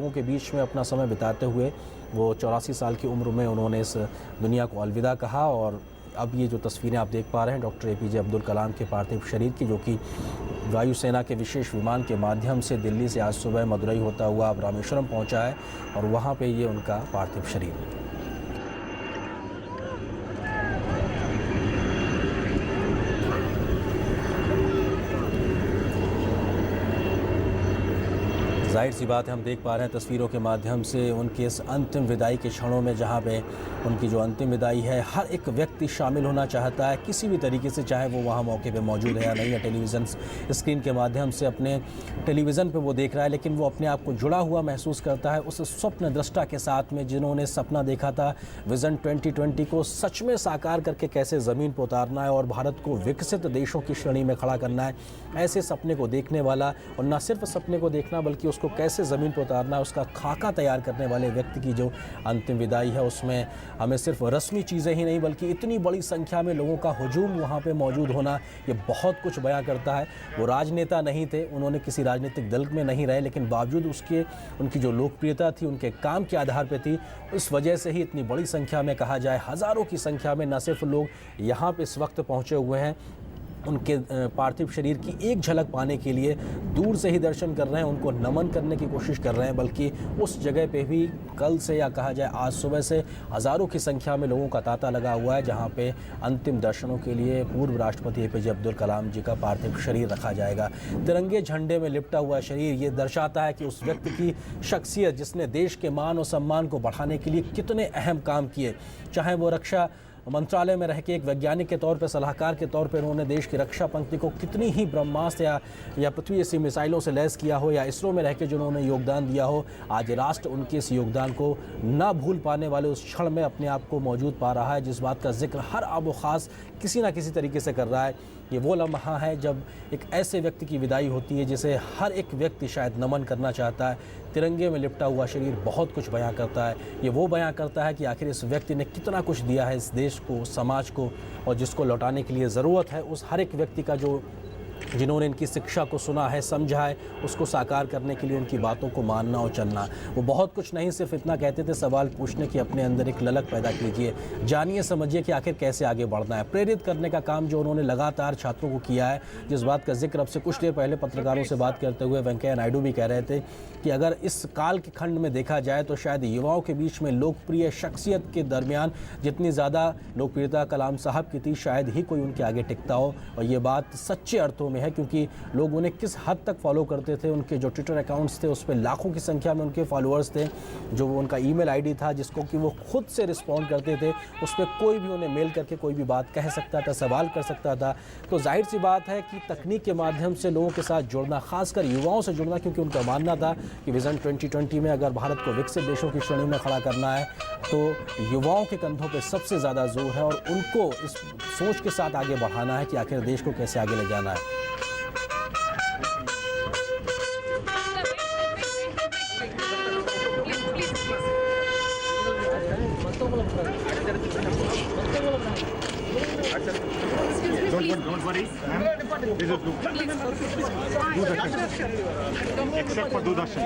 लोगों के बीच में अपना समय बिताते हुए वो 84 साल की उम्र में उन्होंने इस दुनिया को अलविदा कहा। और अब ये जो तस्वीरें आप देख पा रहे हैं डॉक्टर APJ अब्दुल कलाम के पार्थिव शरीर की, जो कि वायुसेना के विशेष विमान के माध्यम से दिल्ली से आज सुबह मदुरई होता हुआ अब रामेश्वरम पहुंचा है और वहां पे ये उनका पार्थिव शरीर है। जाहिर सी बात है, हम देख पा रहे हैं तस्वीरों के माध्यम से उनके इस अंतिम विदाई के क्षणों में, जहां पे उनकी जो अंतिम विदाई है, हर एक व्यक्ति शामिल होना चाहता है किसी भी तरीके से, चाहे वो वहां मौके पे मौजूद है या नहीं, या टेलीविज़न स्क्रीन के माध्यम से अपने टेलीविज़न पे वो देख रहा है, लेकिन वो अपने आप को जुड़ा हुआ महसूस करता है उस स्वप्न दृष्टा के साथ में जिन्होंने सपना देखा था विज़न 2020 को सच में साकार करके कैसे ज़मीन पर उतारना है और भारत को विकसित देशों की श्रेणी में खड़ा करना है। ऐसे सपने को देखने वाला, और न सिर्फ सपने को देखना बल्कि उसको कैसे ज़मीन पर उतारना है उसका खाका तैयार करने वाले व्यक्ति की जो अंतिम विदाई है, उसमें हमें सिर्फ रस्मी चीज़ें ही नहीं बल्कि इतनी बड़ी संख्या में लोगों का हुजूम वहाँ पे मौजूद होना, ये बहुत कुछ बयां करता है। वो राजनेता नहीं थे, उन्होंने किसी राजनीतिक दल में नहीं रहे, लेकिन बावजूद उसके उनकी जो लोकप्रियता थी उनके काम के आधार पर थी, उस वजह से ही इतनी बड़ी संख्या में, कहा जाए हज़ारों की संख्या में, न सिर्फ लोग यहाँ पर इस वक्त पहुँचे हुए हैं उनके पार्थिव शरीर की एक झलक पाने के लिए दूर से ही दर्शन कर रहे हैं, उनको नमन करने की कोशिश कर रहे हैं, बल्कि उस जगह पे भी कल से या कहा जाए आज सुबह से हज़ारों की संख्या में लोगों का तांता लगा हुआ है, जहां पे अंतिम दर्शनों के लिए पूर्व राष्ट्रपति APJ अब्दुल कलाम जी का पार्थिव शरीर रखा जाएगा। तिरंगे झंडे में लिपटा हुआ शरीर ये दर्शाता है कि उस व्यक्ति की शख्सियत जिसने देश के मान और सम्मान को बढ़ाने के लिए कितने अहम काम किए, चाहे वो रक्षा मंत्रालय में रह के एक वैज्ञानिक के तौर पर, सलाहकार के तौर पर उन्होंने देश की रक्षा पंक्ति को कितनी ही ब्रह्मास्त्र या पृथ्वी जैसी मिसाइलों से लैस किया हो, या इसरो में रह के जिन्होंने योगदान दिया हो, आज राष्ट्र उनके इस योगदान को ना भूल पाने वाले उस क्षण में अपने आप को मौजूद पा रहा है, जिस बात का जिक्र हर आबो ख़ास किसी ना किसी तरीके से कर रहा है। ये वो लम्हा है जब एक ऐसे व्यक्ति की विदाई होती है जिसे हर एक व्यक्ति शायद नमन करना चाहता है। तिरंगे में लिपटा हुआ शरीर बहुत कुछ बयां करता है। ये वो बयां करता है कि आखिर इस व्यक्ति ने कितना कुछ दिया है इस देश को, समाज को, और जिसको लौटाने के लिए ज़रूरत है उस हर एक व्यक्ति का, जो जिन्होंने इनकी शिक्षा को सुना है, समझा है, उसको साकार करने के लिए उनकी बातों को मानना और चलना। वो बहुत कुछ नहीं, सिर्फ इतना कहते थे सवाल पूछने की अपने अंदर एक ललक पैदा कीजिए, जानिए समझिए कि आखिर कैसे आगे बढ़ना है। प्रेरित करने का काम जो उन्होंने लगातार छात्रों को किया है, जिस बात का जिक्र अब से कुछ देर पहले पत्रकारों से बात करते हुए वेंकैया नायडू भी कह रहे थे कि अगर इस काल के खंड में देखा जाए तो शायद युवाओं के बीच में लोकप्रिय शख्सियत के दरमियान जितनी ज़्यादा लोकप्रियता कलाम साहब की थी, शायद ही कोई उनके आगे टिकता हो। और ये बात सच्चे अर्थों में है, क्योंकि लोग उन्हें किस हद तक फॉलो करते थे। उनके जो ट्विटर अकाउंट्स थे उस पर लाखों की संख्या में उनके फॉलोअर्स थे, जो वो उनका ईमेल आईडी था जिसको कि वो खुद से रिस्पॉन्ड करते थे, उस पर कोई भी उन्हें मेल करके कोई भी बात कह सकता था, सवाल कर सकता था। तो जाहिर सी बात है कि तकनीक के माध्यम से लोगों के साथ जुड़ना, खासकर युवाओं से जुड़ना, क्योंकि उनका मानना था कि विज़न 2020 में अगर भारत को विकसित देशों की श्रेणी में खड़ा करना है तो युवाओं के कंधों पर सबसे ज़्यादा जोर है, और उनको इस सोच के साथ आगे बढ़ाना है कि आखिर देश को कैसे आगे ले जाना है। Don't worry, ma'am. This is Doordarshan. Except for Doordarshan.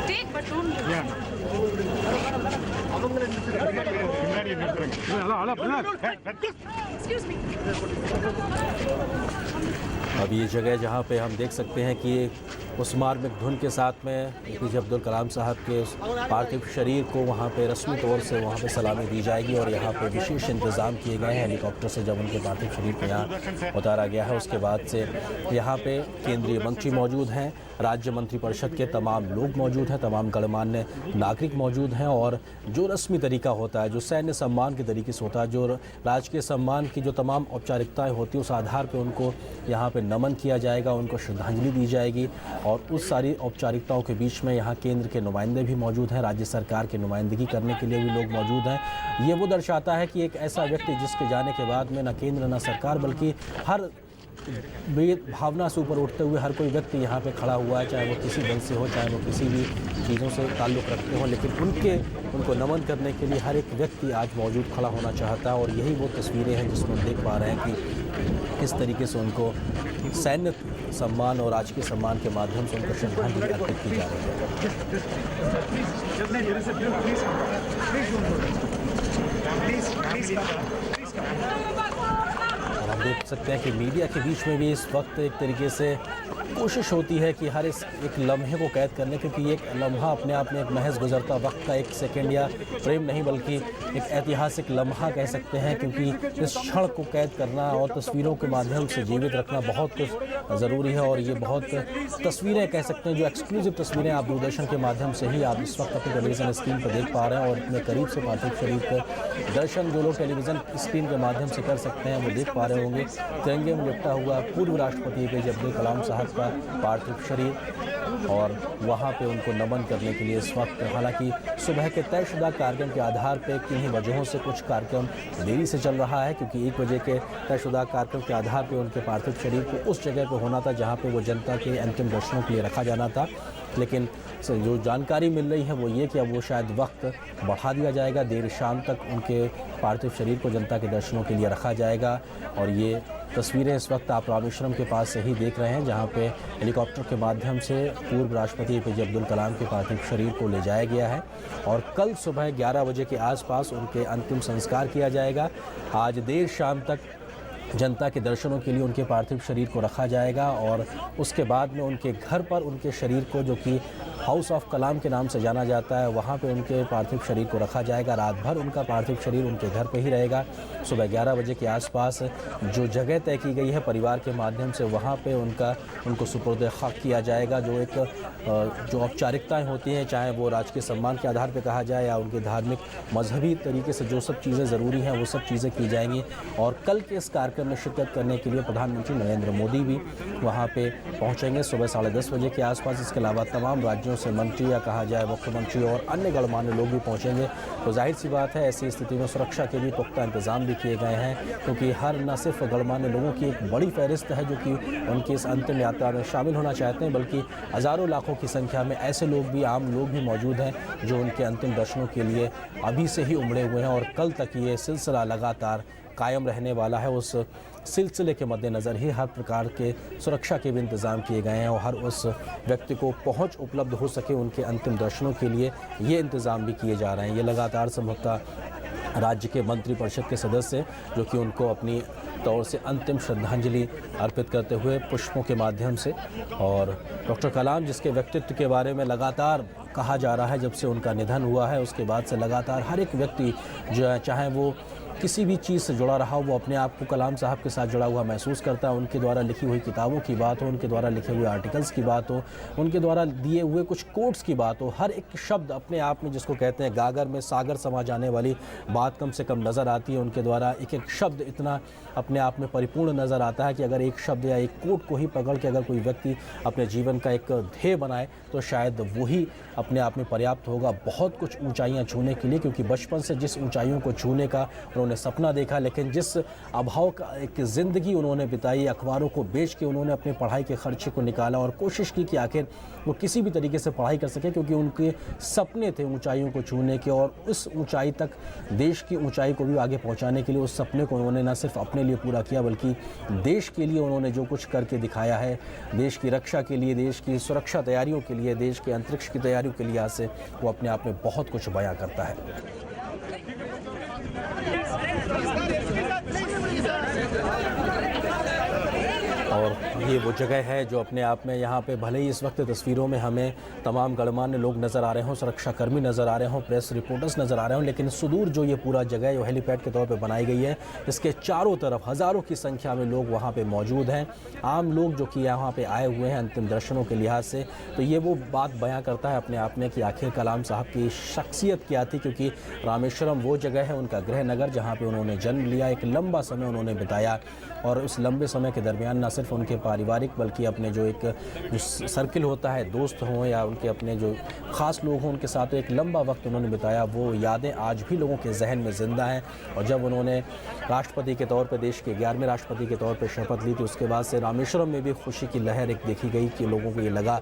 Take, but don't. Yeah. Excuse me. अब ये जगह जहाँ पे हम देख सकते हैं कि उस मार्मिक धुन के साथ में APJ अब्दुल कलाम साहब के पार्थिव शरीर को वहाँ पे रस्मी तौर से वहाँ पे सलामी दी जाएगी, और यहाँ पे विशेष इंतज़ाम किए गए हैं। हेलीकॉप्टर से जब उनके पार्थिव शरीर को यहाँ उतारा गया है, उसके बाद से यहाँ पे केंद्रीय मंत्री मौजूद हैं, राज्य मंत्रिपरिषद के तमाम लोग मौजूद हैं, तमाम गणमान्य नागरिक मौजूद हैं, और जो रस्मी तरीका होता है, जो सैन्य सम्मान के तरीके से होता है, जो राजकीय सम्मान की जो तमाम औपचारिकताएँ होती है, उस आधार पर उनको यहाँ पर नमन किया जाएगा, उनको श्रद्धांजलि दी जाएगी। और उस सारी औपचारिकताओं के बीच में यहाँ केंद्र के नुमाइंदे भी मौजूद हैं, राज्य सरकार की नुमाइंदगी करने के लिए भी लोग मौजूद हैं। ये वो दर्शाता है कि एक ऐसा व्यक्ति जिसके जाने के बाद में न केंद्र न सरकार बल्कि हर भावना से ऊपर उठते हुए हर कोई व्यक्ति यहाँ पे खड़ा हुआ है, चाहे वो किसी दल से हो, चाहे वो किसी भी चीज़ों से ताल्लुक़ रखते हो, लेकिन उनको नमन करने के लिए हर एक व्यक्ति आज मौजूद खड़ा होना चाहता है। और यही वो तस्वीरें हैं जिसमें हम देख पा रहे हैं कि किस तरीके से उनको सैन्य सम्मान और राजकीय सम्मान के माध्यम से उनको श्रद्धांजलि अर्पित की जा रही है। और हम देख सकते हैं कि मीडिया के बीच में भी इस वक्त एक तरीके से कोशिश होती है कि हर इस एक लम्हे को कैद करने, क्योंकि ये एक लम्हा अपने आप में एक महज गुजरता वक्त का एक सेकंड या फ्रेम नहीं बल्कि एक ऐतिहासिक लम्हा कह सकते हैं, क्योंकि इस क्षण को कैद करना और तस्वीरों के माध्यम से जीवित रखना बहुत कुछ ज़रूरी है। और ये बहुत तस्वीरें कह सकते हैं जो एक्सक्लूसिव तस्वीरें आप दूरदर्शन के माध्यम से ही आप इस वक्त अपनी टेलीविज़न स्क्रीन पर देख पा रहे हैं। और इतने करीब से पार्थिव शरीर के दर्शन जो लोग टेलीविज़न स्क्रीन के माध्यम से कर सकते हैं वो देख पा रहे होंगे। तिरंगे में लिपटा हुआ पूर्व राष्ट्रपति APJ अब्दुल कलाम साहब का पार्थिव शरीर, और वहाँ पे उनको नमन करने के लिए इस वक्त हालांकि सुबह के तयशुदा कार्यक्रम के आधार पे किन्हीं वजहों से कुछ कार्यक्रम देरी से चल रहा है, क्योंकि 1 बजे के तयशुदा कार्यक्रम के आधार पे उनके पार्थिव शरीर को उस जगह पे होना था जहाँ पे वो जनता के अंतिम दर्शनों के लिए रखा जाना था। लेकिन जो जानकारी मिल रही है वो ये कि अब वो शायद वक्त बढ़ा दिया जाएगा, देर शाम तक उनके पार्थिव शरीर को जनता के दर्शनों के लिए रखा जाएगा। और ये तस्वीरें इस वक्त आप रामेश्वरम के पास से ही देख रहे हैं, जहां पे हेलीकॉप्टर के माध्यम से पूर्व राष्ट्रपति APJ अब्दुल कलाम के पार्थिव शरीर को ले जाया गया है और कल सुबह 11 बजे के आसपास उनके अंतिम संस्कार किया जाएगा। आज देर शाम तक जनता के दर्शनों के लिए उनके पार्थिव शरीर को रखा जाएगा और उसके बाद में उनके घर पर उनके शरीर को, जो कि हाउस ऑफ कलाम के नाम से जाना जाता है, वहाँ पे उनके पार्थिव शरीर को रखा जाएगा। रात भर उनका पार्थिव शरीर उनके घर पे ही रहेगा। सुबह 11 बजे के आसपास जो जगह तय की गई है परिवार के माध्यम से, वहाँ पे उनको सुपुर्द खाक किया जाएगा। जो औपचारिकताएँ होती हैं, चाहे वो राजकीय सम्मान के आधार पर कहा जाए या उनके धार्मिक मजहबी तरीके से जो सब चीज़ें ज़रूरी हैं वो सब चीज़ें की जाएंगी। और कल के इस कार्यक्रम में शिरकत करने के लिए प्रधानमंत्री नरेंद्र मोदी भी वहाँ पे पहुँचेंगे सुबह 10:30 बजे के आसपास। इसके अलावा तमाम राज्यों से मंत्री या कहा जाए मुख्यमंत्री और अन्य गणमान्य लोग भी पहुँचेंगे। तो जाहिर सी बात है ऐसी स्थिति में सुरक्षा के भी पुख्ता इंतजाम भी किए गए हैं, क्योंकि हर न सिर्फ गणमान्य लोगों की एक बड़ी फहरिस्त है जो कि उनकी इस अंतिम यात्रा में शामिल होना चाहते हैं, बल्कि हज़ारों लाखों की संख्या में ऐसे लोग भी, आम लोग भी मौजूद हैं जो उनके अंतिम दर्शनों के लिए अभी से ही उमड़े हुए हैं। और कल तक ये सिलसिला लगातार कायम रहने वाला है। उस सिलसिले के मद्देनज़र ही हर प्रकार के सुरक्षा के भी इंतज़ाम किए गए हैं और हर उस व्यक्ति को पहुंच उपलब्ध हो सके उनके अंतिम दर्शनों के लिए ये इंतज़ाम भी किए जा रहे हैं। ये लगातार संभवतः राज्य के मंत्रिपरिषद के सदस्य जो कि उनको अपनी तौर से अंतिम श्रद्धांजलि अर्पित करते हुए पुष्पों के माध्यम से, और डॉक्टर कलाम जिसके व्यक्तित्व के बारे में लगातार कहा जा रहा है जब से उनका निधन हुआ है, उसके बाद से लगातार हर एक व्यक्ति जो है, चाहे वो किसी भी चीज़ से जुड़ा रहा हो, वो अपने आप को कलाम साहब के साथ जुड़ा हुआ महसूस करता है। उनके द्वारा लिखी हुई किताबों की बात हो, उनके द्वारा लिखे हुए आर्टिकल्स की बात हो, उनके द्वारा दिए हुए कुछ कोट्स की बात हो, हर एक शब्द अपने आप में, जिसको कहते हैं गागर में सागर समा जाने वाली बात कम से कम नज़र आती है। उनके द्वारा एक एक शब्द इतना अपने आप में परिपूर्ण नज़र आता है कि अगर एक शब्द या एक कोट को ही पकड़ के अगर कोई व्यक्ति अपने जीवन का एक ध्येय बनाए तो शायद वही अपने आप में पर्याप्त होगा बहुत कुछ ऊंचाइयां छूने के लिए, क्योंकि बचपन से जिस ऊंचाइयों को छूने का उन्होंने सपना देखा, लेकिन जिस अभाव का एक ज़िंदगी उन्होंने बिताई, अखबारों को बेच के उन्होंने अपने पढ़ाई के खर्चे को निकाला और कोशिश की कि आखिर वो किसी भी तरीके से पढ़ाई कर सके, क्योंकि उनके सपने थे ऊंचाइयों को छूने के और उस ऊंचाई तक, देश की ऊंचाई को भी आगे पहुंचाने के लिए उस सपने को उन्होंने न सिर्फ अपने लिए पूरा किया बल्कि देश के लिए उन्होंने जो कुछ करके दिखाया है, देश की रक्षा के लिए, देश की सुरक्षा तैयारियों के लिए, देश के अंतरिक्ष की तैयारियों के लिहाज से वो अपने आप में बहुत कुछ बयां करता है। और ये वो जगह है जो अपने आप में, यहाँ पे भले ही इस वक्त तस्वीरों में हमें तमाम गणमान्य लोग नज़र आ रहे हों, सुरक्षाकर्मी नज़र आ रहे हों, प्रेस रिपोर्टर्स नज़र आ रहे हों, लेकिन सुदूर जो ये पूरा जगह है, जो हेलीपैड के तौर पे बनाई गई है, इसके चारों तरफ हज़ारों की संख्या में लोग वहाँ पे मौजूद हैं, आम लोग जो कि यहाँ पे आए हुए हैं अंतिम दर्शनों के लिहाज से। तो ये वो बात बयां करता है अपने आप में कि आखिर कलाम साहब की शख्सियत क्या थी, क्योंकि रामेश्वरम वो जगह है, उनका गृह नगर, जहाँ पर उन्होंने जन्म लिया, एक लंबा समय उन्होंने बिताया और उस लंबे समय के दरमियान न सिर्फ उनके पारिवारिक बल्कि अपने जो एक जो सर्किल होता है, दोस्त हों या उनके अपने जो ख़ास लोग हों, उनके साथ एक लंबा वक्त उन्होंने बिताया। वो यादें आज भी लोगों के जहन में ज़िंदा हैं। और जब उन्होंने राष्ट्रपति के तौर पर, देश के 11वें राष्ट्रपति के तौर पर शपथ ली थी, उसके बाद से रामेश्वरम में भी खुशी की लहर एक देखी गई कि लोगों को ये लगा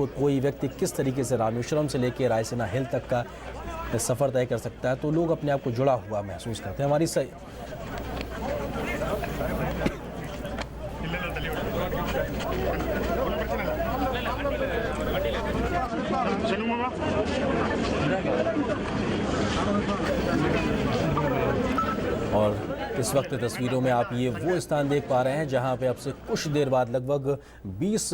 कोई व्यक्ति किस तरीके से रामेश्वरम से लेकर रायसीना हिल तक का सफ़र तय कर सकता है, तो लोग अपने आप को जुड़ा हुआ महसूस करते हैं। हमारी सही और इस वक्त तस्वीरों में आप ये वो स्थान देख पा रहे हैं जहां पे अब से कुछ देर बाद लगभग 20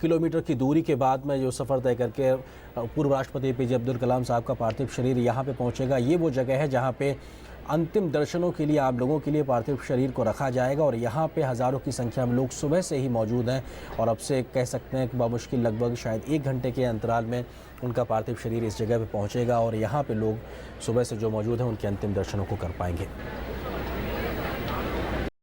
किलोमीटर की दूरी के बाद में जो सफ़र तय करके पूर्व राष्ट्रपति APJ अब्दुल कलाम साहब का पार्थिव शरीर यहां पे पहुंचेगा। ये वो जगह है जहां पे अंतिम दर्शनों के लिए आम लोगों के लिए पार्थिव शरीर को रखा जाएगा और यहाँ पे हज़ारों की संख्या में लोग सुबह से ही मौजूद हैं और अब से कह सकते हैं कि बामुश्किल लगभग शायद 1 घंटे के अंतराल में उनका पार्थिव शरीर इस जगह पे पहुँचेगा और यहाँ पे लोग सुबह से जो मौजूद हैं उनके अंतिम दर्शनों को कर पाएंगे।